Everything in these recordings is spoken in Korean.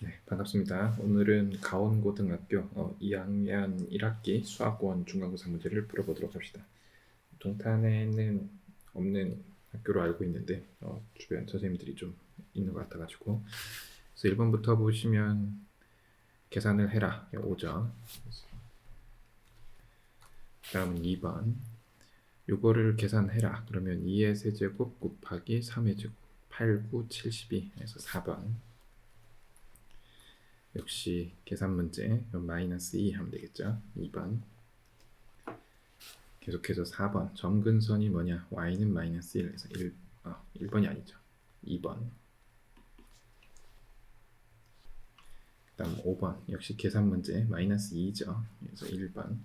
네, 반갑습니다. 오늘은 가온고등학교 2학년 1학기 수학원 중간고사 문제를 풀어보도록 합시다. 동탄에는 없는 학교로 알고 있는데 주변 선생님들이 좀 있는 것 같아가지고, 그래서 1번부터 보시면 계산을 해라 5점, 다음은 2번 요거를 계산해라 그러면 2의 세제곱 곱하기 3의 제곱 8, 9, 72 해서 4번 역시 계산 문제 마이너스 2 하면 되겠죠. 2번 계속해서 4번 점근선이 뭐냐, y는 마이너스 1에서 1번이 아니죠, 2번. 그 다음 5번 역시 계산 문제 마이너스 2죠. 그래서 1번.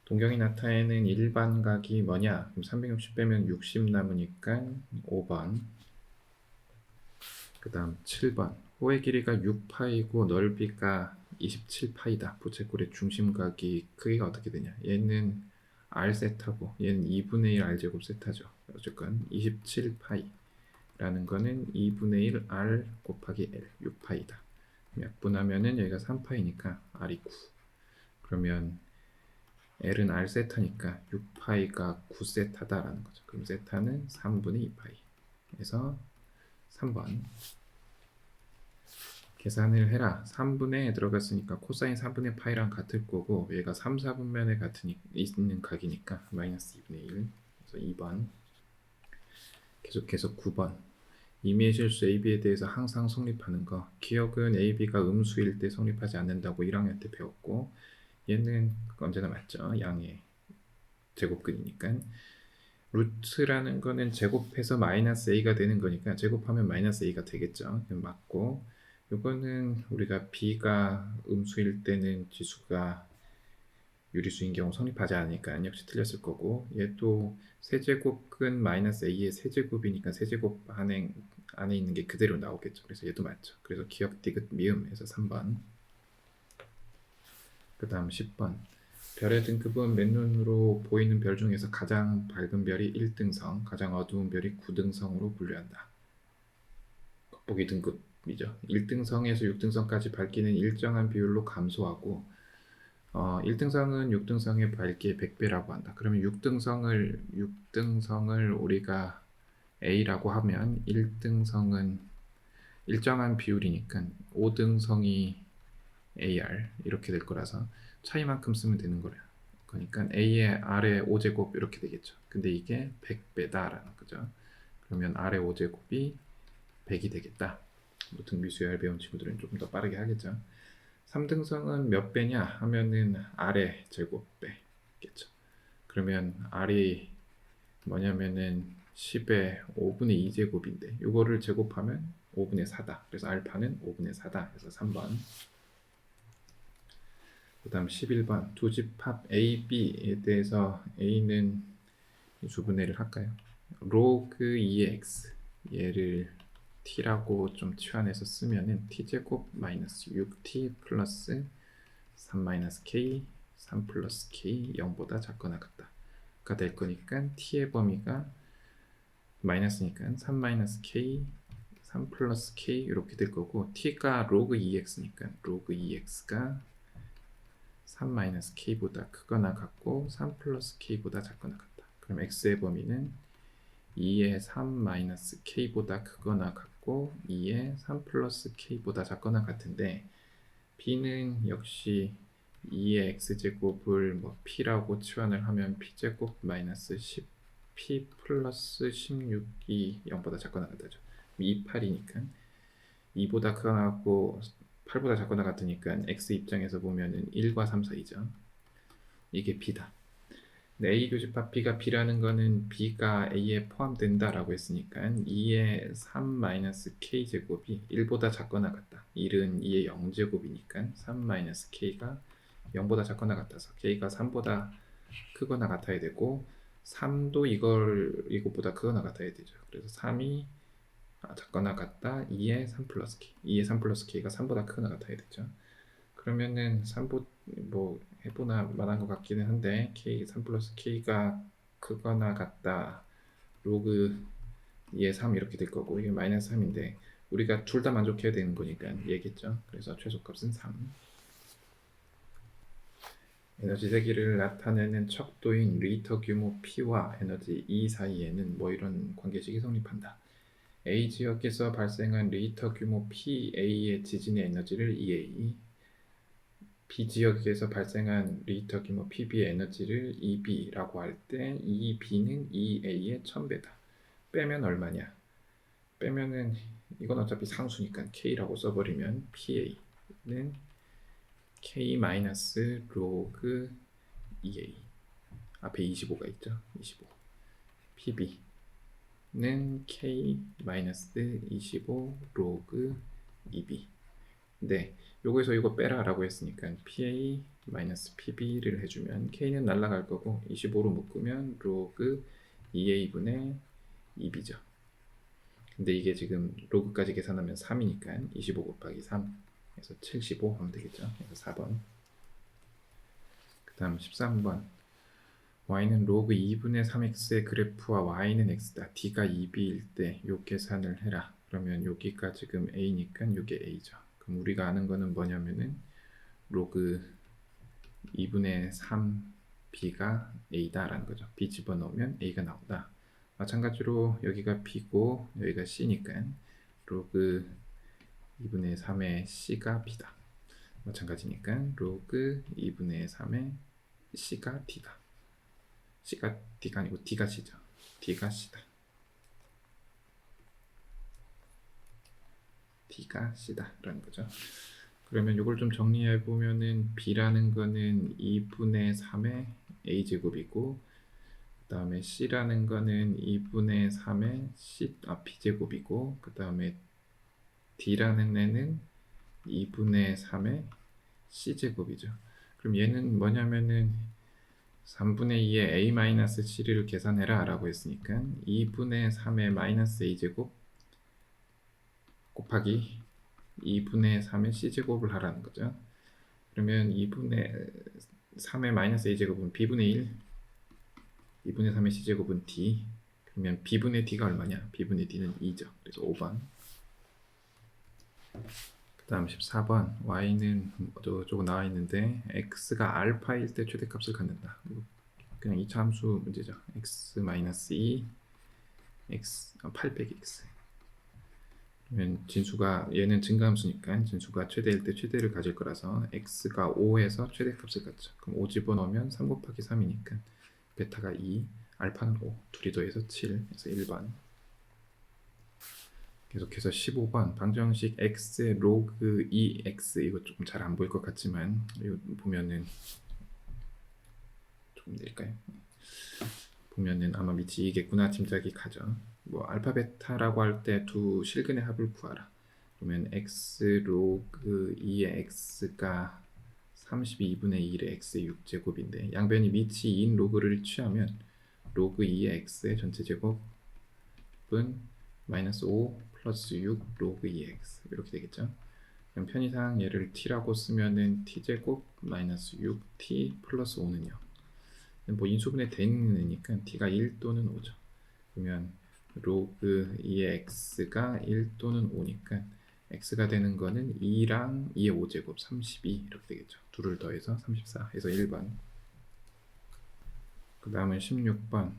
동경이 나타내는 일반각이 뭐냐, 그럼 360 빼면 60 남으니까 5번. 그 다음 7번 호의 길이가 6파이고 넓이가 27파이다. 부채꼴의 중심각이 크기가 어떻게 되냐, 얘는 r 세타고 얘는 2분의 1 r제곱 세타죠. 어쨌건 27파이 라는 거는 2분의 1 r 곱하기 l 6파이다. 약분하면은 여기가 3파이니까 r이 9. 그러면 l은 r 세타니까 6파이가 9세타다라는 거죠. 그럼 세타는 3분의 2파이. 그래서 3번 계산을 해라. 3분의 들어갔으니까 코사인 3분의 파이랑 같을 거고, 얘가 3, 4분면에 있는 각이니까 마이너스 2분의 1. 그래서 2번. 계속해서 9번 임의의 실수 AB에 대해서 항상 성립하는 거. 기억은 AB가 음수일 때 성립하지 않는다고 1학년 때 배웠고, 얘는 언제나 맞죠. 양의 제곱근이니까. 루트라는 거는 제곱해서 마이너스 A가 되는 거니까 제곱하면 마이너스 A가 되겠죠. 맞고, 요거는 우리가 B가 음수일 때는 지수가 유리수인 경우 성립하지 않으니까 역시 틀렸을 거고, 얘도 세제곱근 마이너스 A의 세제곱이니까 세제곱 안에 있는 게 그대로 나오겠죠. 그래서 얘도 맞죠. 그래서 기억 디귿 미음에서 3번. 그 다음 10번 별의 등급은 맨눈으로 보이는 별 중에서 가장 밝은 별이 1등성, 가장 어두운 별이 9등성으로 분류한다. 겉보기 등급이죠. 1등성에서 6등성까지 밝기는 일정한 비율로 감소하고, 1등성은 6등성의 밝기의 100배라고 한다. 그러면 6등성을 우리가 A라고 하면 1등성은 일정한 비율이니까 5등성이 AR 이렇게 될 거라서 차이만큼 쓰면 되는 거래요. 그러니까 A의 R의 5제곱 이렇게 되겠죠. 근데 이게 100배다라는 거죠. 그러면 R의 5제곱이 100이 되겠다. 등비수열 배운 친구들은 좀 더 빠르게 하겠죠. 3등성은 몇 배냐 하면은 R의 제곱배겠죠. 그러면 R이 뭐냐면은 10의 5분의 2제곱인데 이거를 제곱하면 5분의 4다. 그래서 알파는 5분의 4다. 그래서 3번. 그 다음 11번 두 집합 A, B에 대해서 A는 주분해를 할까요? 로그 2x 얘를 t라고 좀 치환해서 쓰면은 t제곱 마이너스 6t 플러스 3 마이너스 k 3 플러스 k 0보다 작거나 같다가 될 거니까 t의 범위가 마이너스니까 3 마이너스 k 3 플러스 k 이렇게 될 거고, t가 로그 2x니까 로그 2x가 3-k보다 크거나 같고 3 플러스 k보다 작거나 같다. 그럼 x의 범위는 2의 3-k보다 크거나 같고 2의 3 플러스 k보다 작거나 같은데, b는 역시 2의 x제곱을 p라고 치환을 하면 p제곱 마이너스 10p 플러스 16이 0보다 작거나 같다죠. 2, 8이니까 2보다 크거나 같고 8보다 작거나 같으니까 x 입장에서 보면은 1과 3 사이죠. 이게 b다. 근데 A 교집합 B가 B라는 거는 B가 A에 포함된다라고 했으니까 2의 3-K 제곱이 1보다 작거나 같다. 1은 2의 0제곱이니까 3-K가 0보다 작거나 같아서 K가 3보다 크거나 같아야 되고, 3도 이것보다 크거나 같아야 되죠. 그래서 3이 작거나 같다. 2의 3 플러스 K. 2의 3 플러스 K가 3보다 크거나 같아야 되죠. 그러면은 3보 해보나 말한 것 같기는 한데, k 3 플러스 k가 크거나 같다 로그 2의 3 이렇게 될 거고, 이게 마이너스 3인데 우리가 둘 다 만족해야 되는 거니까 얘기했죠. 그래서 최소값은 3. 에너지 대기를 나타내는 척도인 리터 규모 P와 에너지 E 사이에는 뭐 이런 관계식이 성립한다. A 지역에서 발생한 리터 규모 PA의 지진의 에너지를 EA, B 지역에서 발생한 리터 규모 PB의 에너지를 EB라고 할 때 EB는 EA의 1000배다. 빼면 얼마냐? 빼면은 이건 어차피 상수니까 K라고 써버리면 PA는 K-로그 EA 앞에 25가 있죠. 25 PB는 K-25 로그 EB. 네, 요거에서 이거 빼라 라고 했으니까 PA-PB를 해주면 K는 날라갈 거고 25로 묶으면 로그 EA분의 EB죠. 근데 이게 지금 로그까지 계산하면 3이니까 25 곱하기 3 해서 75 하면 되겠죠. 그래서 4번. 그 다음 13번. y는 로그 2분의 3x의 그래프와 y는 x다. d가 2b일 때 요 계산을 해라. 그러면 여기가 지금 a니까 이게 a죠. 그럼 우리가 아는 거는 뭐냐면은 로그 2분의 3b가 a다 라는 거죠. b 집어넣으면 a가 나온다. 마찬가지로 여기가 b고 여기가 c니까 로그 2분의 3의 c가 b다. 마찬가지니까 로그 2분의 3의 c가 d다. c가 d가 아니고 d가 c죠. d가 c다. d가 c다 라는 거죠. 그러면 이걸 좀 정리해 보면은 b라는 거는 2분의 3의 a제곱이고 그 다음에 c라는 거는 2분의 3의 b제곱이고 그 다음에 d라는 애는 2분의 3의 c제곱이죠. 그럼 얘는 뭐냐면은 3분의 2의 a-c를 계산해라 라고 했으니까 2분의 3의 마이너스 a제곱 곱하기 2분의 3의 c제곱을 하라는 거죠. 그러면 2분의 3의 마이너스 a제곱은 b분의 1, 2분의 3의 c제곱은 d. 그러면 b분의 d가 얼마냐? b분의 d는 2죠. 그래서 5번. 그 다음 14번. y는 저거 나와 있는데 x가 알파일 때 최대값을 갖는다. 그냥 2차 함수 문제죠. x-2 x 8 빼기 x. 그러면 진수가 얘는 증가함수니까 진수가 최대일 때 최대를 가질 거라서 x가 5에서 최대값을 갖죠. 그럼 5 집어넣으면 3 곱하기 3이니까 베타가 2, 알파는 5, 둘이 더해서 7, 그래서 1번. 계속해서 15번 방정식 x의 로그 2x 이거 조금 잘 안 보일 것 같지만 이거 보면은 조금 내릴까요? 보면은 아마 밑이 이겠구나 짐작이 가죠. 뭐 알파 베타라고 할 때 두 실근의 합을 구하라. 그러면 x 로그 2의 x가 32분의 1의 x의 6제곱인데 양변이 밑이 2인 로그를 취하면 로그 2의 x의 전체 제곱은 마이너스 5 플러스 6 로그 2x 이렇게 되겠죠. 그럼 편의상 얘를 t라고 쓰면은 t제곱 마이너스 6t 플러스 5는요. 뭐 인수분해 되는 애니까 t가 1 또는 5죠. 그러면 로그 2의 x가 1 또는 5니까 x가 되는 거는 2랑 2의 5제곱 32 이렇게 되겠죠. 둘을 더해서 34 해서 1번. 그 다음은 16번.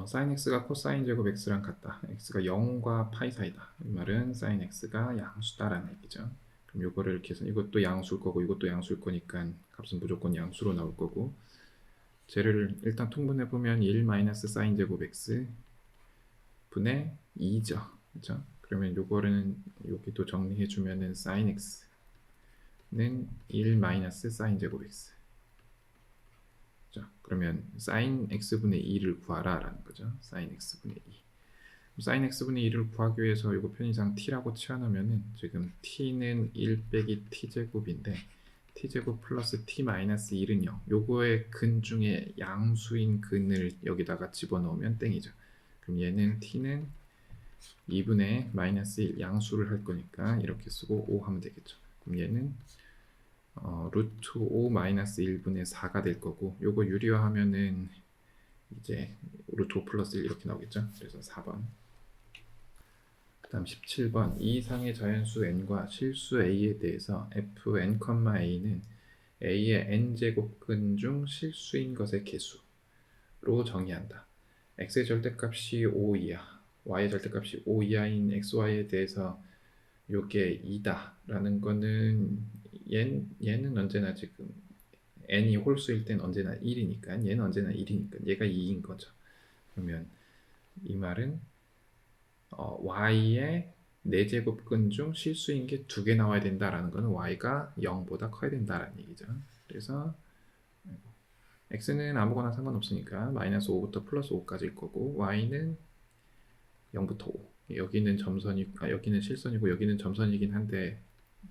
sin x가 코사인 제곱 x랑 같다. x가 0과 파이 사이다. 이 말은 sin x가 양수다라는 얘기죠. 그럼 요거를 계산, 이것도 양수일 거고 이것도 양수일 거니까 값은 무조건 양수로 나올 거고 쟤를 일단 통분해 보면 1 마이너스 sin 제곱 x 분의 2죠. 그렇죠? 그러면 요거는 여기도 정리해 주면은 sin x는 1 마이너스 sin 제곱 x. 자, 그러면 sin x분의 2를 구하라 라는 거죠. sin x분의 2. sin x분의 2를 구하기 위해서 이거 편의상 t라고 치환하면은 지금 t는 1 빼기 t제곱인데 t제곱 플러스 t 마이너스 1은 0. 요거의 근 중에 양수인 근을 여기다가 집어넣으면 땡이죠. 그럼 얘는 t는 2분의 마이너스 1 양수를 할 거니까 이렇게 쓰고 5 하면 되겠죠. 그럼 얘는 루트 5 마이너스 1분의 4가 될 거고 요거 유리화하면은 이제 루트 5 플러스 1 이렇게 나오겠죠. 그래서 4번. 그 다음 17번 이 이상의 자연수 n과 실수 a에 대해서 fn, a는 a의 n제곱근 중 실수인 것의 개수로 정의한다. x의 절대값이 5 이하, y의 절대값이 5 이하인 xy에 대해서 요게 2다 라는 거는 얘는 언제나 지금 n이 홀수일 땐 언제나 1이니까 얘는 언제나 1이니까 얘가 2인 거죠. 그러면 이 말은 y의 4제곱근 중 실수인 게 2개 나와야 된다라는 거는 y가 0보다 커야 된다라는 얘기죠. 그래서 x는 아무거나 상관없으니까 마이너스 5부터 플러스 5까지일 거고 y는 0부터 5. 여기는 점선이 여기는 실선이고 여기는 점선이긴 한데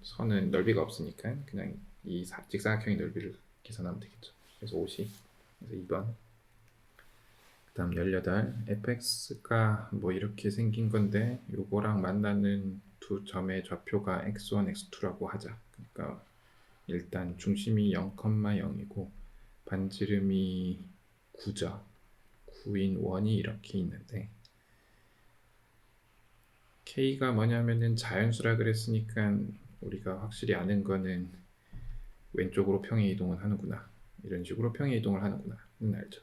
선은 넓이가 없으니까 그냥 이 직사각형의 넓이를 계산하면 되겠죠. 그래서 50. 그래서 2번. 그다음 18. fx가 뭐 이렇게 생긴 건데 요거랑 만나는 두 점의 좌표가 x1, x2라고 하자. 그러니까 일단 중심이 0,0이고 반지름이 9죠. 9인 원이 이렇게 있는데 k가 뭐냐면은 자연수라 그랬으니까 우리가 확실히 아는 거는 왼쪽으로 평행 이동을 하는구나. 이런 식으로 평행 이동을 하는구나는 알죠.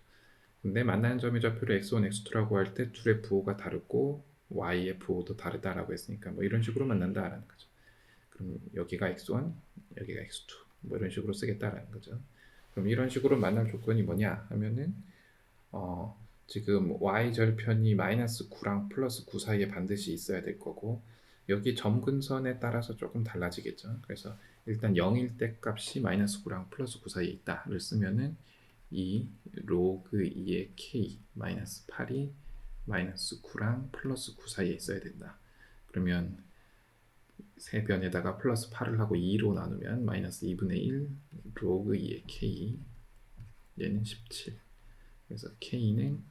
근데 만나는 점의 좌표를 x1, x2라고 할 때 둘의 부호가 다르고 y의 부호도 다르다라고 했으니까 뭐 이런 식으로 만난다라는 거죠. 그럼 여기가 x1, 여기가 x2 뭐 이런 식으로 쓰겠다라는 거죠. 그럼 이런 식으로 만날 조건이 뭐냐 하면은 지금 y절편이 마이너스 9랑 플러스 9 사이에 반드시 있어야 될 거고 여기 점근선에 따라서 조금 달라지겠죠. 그래서 일단 0일 때 값이 마이너스 9랑 플러스 9 사이에 있다를 쓰면은 이 로그 2의 k 마이너스 8이 마이너스 9랑 플러스 9 사이에 있어야 된다. 그러면 세 변에다가 플러스 8을 하고 2로 나누면 마이너스 2분의 1 로그 2의 k 얘는 17. 그래서 k는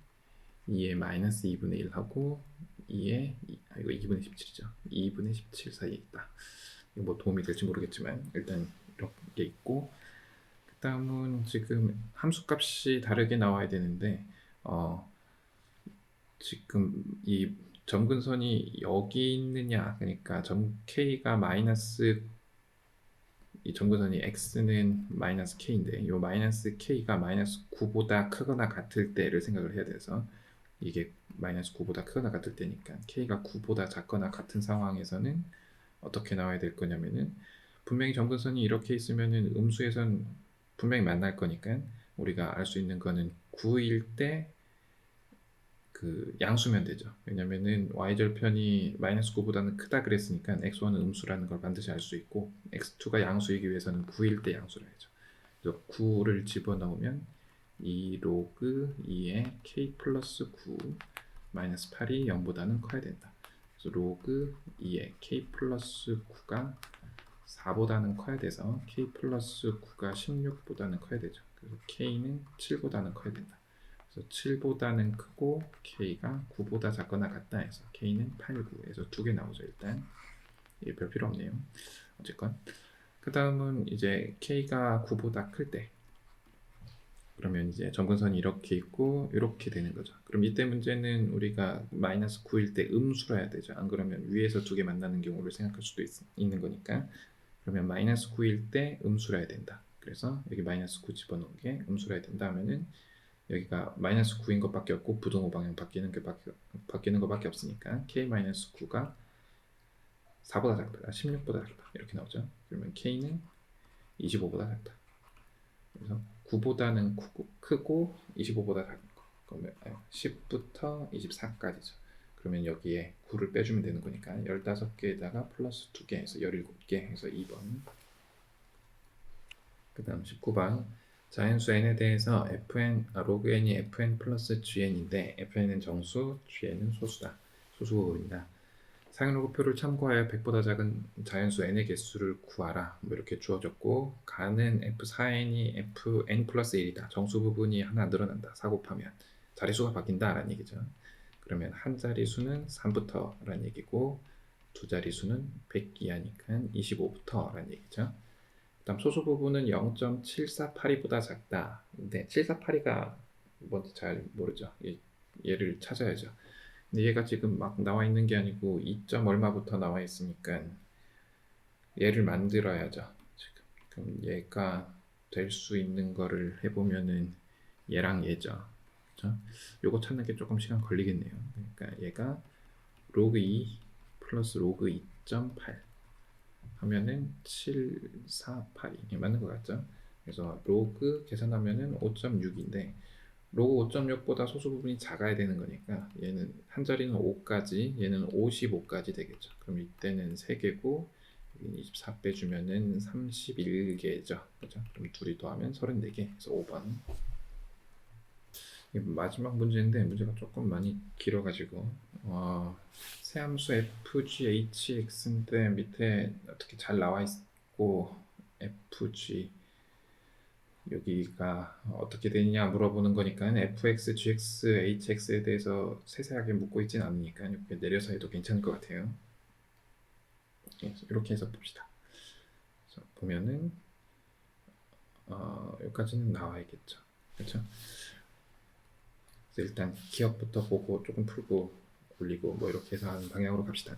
2의 마이너스 2분의 1 하고 2의 이거 2분의 17이죠. 2분의 17 사이에 있다. 이거 뭐 도움이 될지 모르겠지만 일단 이렇게 있고 그 다음은 지금 함수값이 다르게 나와야 되는데 지금 이 점근선이 여기 있느냐 그러니까 점 k가 마이너스 이 점근선이 x는 마이너스 k인데 이 마이너스 k가 마이너스 9보다 크거나 같을 때를 생각을 해야 돼서 이게 마이너스 9보다 크거나 같을 때니까 k가 9보다 작거나 같은 상황에서는 어떻게 나와야 될 거냐면은 분명히 점근선이 이렇게 있으면은 음수에선 분명히 만날 거니까 우리가 알 수 있는 거는 9일 때 그 양수면 되죠. 왜냐면은 y절편이 마이너스 9보다는 크다 그랬으니까 x1은 음수라는 걸 반드시 알 수 있고 x2가 양수이기 위해서는 9일 때 양수를 해야죠. 그래서 9를 집어넣으면 2 로그 2의 k 플러스 9 마이너스 8이 0보다는 커야 된다. 그래서 로그 2의 k 플러스 9가 4보다는 커야 돼서 k 플러스 9가 16보다는 커야 되죠. 그래서 k는 7보다는 커야 된다. 그래서 7보다는 크고 k가 9보다 작거나 같다 해서 k는 8, 9에서 두 개 나오죠. 일단 이게 별 필요 없네요. 어쨌건 그 다음은 이제 k가 9보다 클 때 그러면 이제 점근선이 이렇게 있고 이렇게 되는 거죠. 그럼 이때 문제는 우리가 마이너스 9일 때 음수로 해야 되죠. 안 그러면 위에서 두 개 만나는 경우를 생각할 수도 있는 거니까 그러면 마이너스 9일 때 음수로 해야 된다. 그래서 여기 마이너스 9 집어넣은 게 음수로 해야 된다 하면은 여기가 마이너스 9인 것밖에 없고 부등호 방향 바뀌는 것밖에 없으니까 k-9가 4보다 작다, 16보다 작다 이렇게 나오죠. 그러면 k는 25보다 작다. 그래서 9보다는 크고 25보다 작은 거. 그러면 10부터 24까지죠. 그러면 여기에 9를 빼주면 되는 거니까 15개에다가 플러스 2개 해서 17개 해서 2번. 그 다음 19번 자연수 n에 대해서 로그 n이 fn 플러스 gn인데 fn은 정수, gn은 소수다. 소수입니다. 상용로그표를 참고하여 100보다 작은 자연수 n의 개수를 구하라. 뭐 이렇게 주어졌고 가는 f4n이 fn 플러스 1이다. 정수 부분이 하나 늘어난다. 4 곱하면 자리수가 바뀐다 라는 얘기죠. 그러면 한 자리수는 3부터 라는 얘기고 두 자리수는 100 이하니까 25부터 라는 얘기죠. 다음 소수 부분은 0.7482보다 작다. 근데 748이가 뭔지 잘 모르죠. 얘를 찾아야죠. 근데 얘가 지금 막 나와 있는 게 아니고 2점 얼마부터 나와 있으니까 얘를 만들어야죠. 지금 그럼 얘가 될 수 있는 거를 해보면은 얘랑 얘죠. 그렇죠? 요거 찾는 게 조금 시간 걸리겠네요. 그러니까 얘가 로그 2 플러스 로그 2.8 하면은 7482 맞는 것 같죠? 그래서 로그 계산하면은 5.6인데 로그 5.6보다 소수 부분이 작아야 되는 거니까 얘는 한 자리는 5까지 얘는 55까지 되겠죠. 그럼 이때는 3개고 여기는 24 빼주면은 31개죠. 그죠? 그럼 둘이 더하면 34개. 그래서 5번. 마지막 문제인데 문제가 조금 많이 길어가지고 세함수 fg(hx인데) 밑에 어떻게 잘 나와 있고 fg 여기가 어떻게 되느냐 물어보는 거니까 fx, gx, hx에 대해서 세세하게 묻고 있진 않으니까 이렇게 내려서 해도 괜찮을 것 같아요. 이렇게 해서 봅시다. 그래서 보면은 여기까지는 나와야겠죠. 그렇죠? 그래서 일단 기억부터 보고 조금 풀고 올리고 뭐 이렇게 해서 하는 방향으로 갑시다.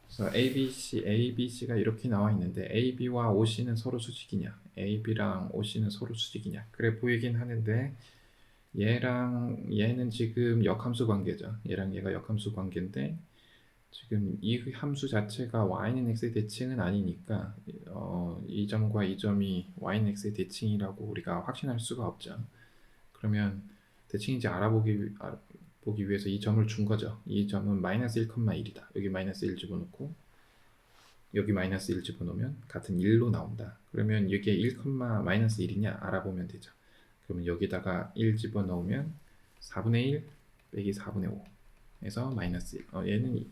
그래서 ABC가 이렇게 나와 있는데 AB와 OC는 서로 수직이냐, AB랑 OC는 서로 수직이냐 그래 보이긴 하는데 얘랑 얘는 지금 역함수 관계죠. 얘랑 얘가 역함수 관계인데 지금 이 함수 자체가 y는 x의 대칭은 아니니까 이 점과 이 점이 y는 x의 대칭이라고 우리가 확신할 수가 없죠. 그러면 대칭인지 보기 위해서 이 점을 준 거죠. 이 점은 마이너스 1,1이다. 여기 마이너스 1 집어넣고 여기 마이너스 1 집어넣으면 같은 1로 나온다. 그러면 이게 1, 마이너스 1이냐 알아보면 되죠. 그러면 여기다가 1 집어넣으면 4분의 1 빼기 4분의 5 해서 마이너스 1. 얘는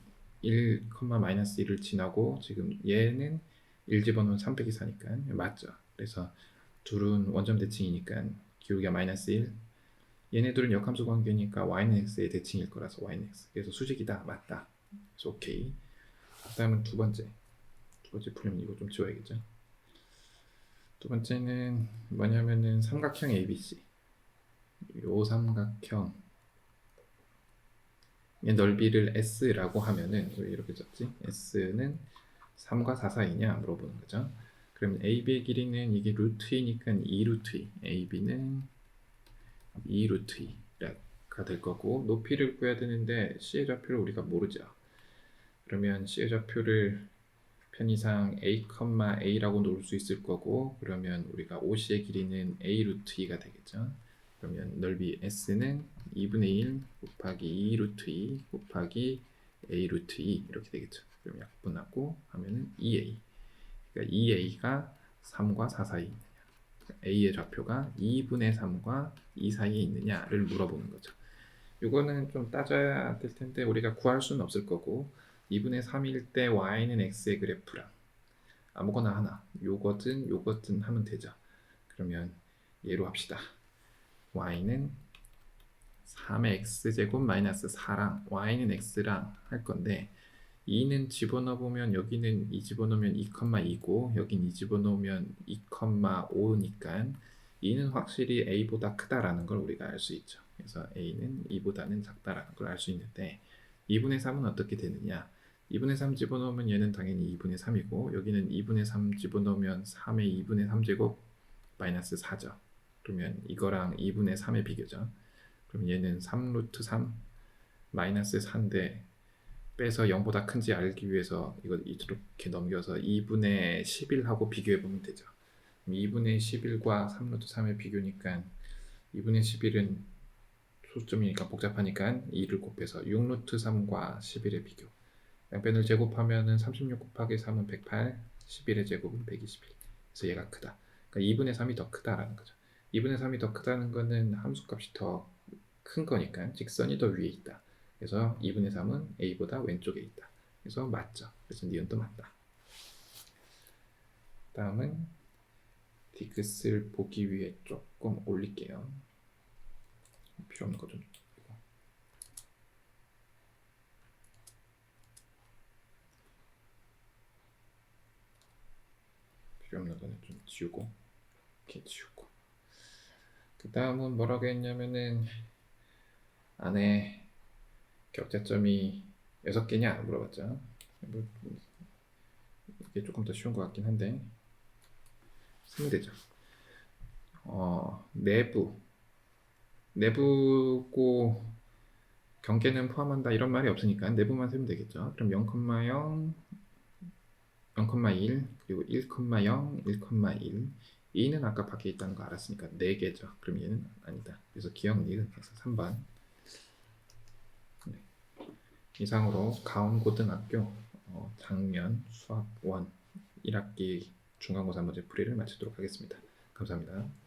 1, 마이너스 1을 지나고 지금 얘는 1 집어넣으면 3 빼기 4니까 맞죠. 그래서 둘은 원점 대칭이니까 기울기가 마이너스 1. 얘네들은 역함수 관계니까 y는 x의 대칭일 거라서 y는 x. 그래서 수직이다. 맞다. 그래서 오케이. 다음은 두 번째 풀면 이거 좀 지워야겠죠. 두 번째는 뭐냐면은 삼각형 ABC. 요 삼각형 넓이를 S라고 하면은 왜 이렇게 적지? S는 3과 4 사이냐 물어보는 거죠. 그럼 AB의 길이는 이게 루트 2니까 2 루트 2. AB는 2 루트 2가 될 거고 높이를 구해야 되는데 C의 좌표를 우리가 모르죠. 그러면 C의 좌표를 편의상 a,a라고 놓을 수 있을 거고 그러면 우리가 OC의 길이는 a 루트 2가 되겠죠. 그러면 넓이 S는 2분의 1 곱하기 2 루트 2 곱하기 a 루트 2 이렇게 되겠죠. 그럼 약분하고 하면은 2a. 그러니까 2a가 3과 4 사이 있느냐. a의 좌표가 2분의 3과 2 사이에 있느냐를 물어보는 거죠. 이거는 좀 따져야 될 텐데 우리가 구할 수는 없을 거고 2분의 3일 때 y는 x의 그래프랑 아무거나 하나 요거든 하면 되죠. 그러면 얘로 합시다. y는 3의 x제곱 마이너스 4랑 y는 x랑 할 건데 2는 집어넣으면 여기는 2 집어넣으면 2,2고 여긴 2 집어넣으면 2,5니까 2는 확실히 a보다 크다라는 걸 우리가 알 수 있죠. 그래서 a는 2보다는 작다라는 걸 알 수 있는데 2분의 3은 어떻게 되느냐. 2분의 3 집어넣으면 얘는 당연히 2분의 3이고 여기는 2분의 3 집어넣으면 3의 2분의 3제곱 마이너스 4죠. 그러면 이거랑 2분의 3의 비교죠. 그럼 얘는 3 루트 3 마이너스 4인데 빼서 0보다 큰지 알기 위해서 이거 이렇게 넘겨서 2분의 11하고 비교해보면 되죠. 2분의 11과 3 루트 3의 비교니까 2분의 11은 소수점이니까 복잡하니까 2를 곱해서 6 루트 3과 11의 비교. 양변을 제곱하면은 36 곱하기 3은 108, 11의 제곱은 121. 그래서 얘가 크다. 그러니까 2분의 3이 더 크다라는 거죠. 2분의 3이 더 크다는 거는 함수값이 더 큰 거니까 직선이 더 위에 있다. 그래서 2분의 3은 a보다 왼쪽에 있다. 그래서 맞죠. 그래서 니은도 맞다. 다음은 디귿을 보기 위해 조금 올릴게요. 필요 없는 거 좀 필요 없는 거는 좀 지우고 이렇게 지우고 그 다음은 뭐라고 했냐면은 안에 격자점이 6개냐 물어봤죠. 뭐, 이게 조금 더 쉬운 것 같긴 한데 쓰면 되죠. 내부고 경계는 포함한다 이런 말이 없으니까 내부만 세면 되겠죠. 그럼 0,0, 0,1 그리고 1,0, 1,1 2는 아까 밖에 있다는 거 알았으니까 4개죠. 그럼 얘는 아니다. 그래서 기억 니은 해서 3번. 네. 이상으로 가온고등학교 작년 수학 1 1학기 중간고사 문제 풀이를 마치도록 하겠습니다. 감사합니다.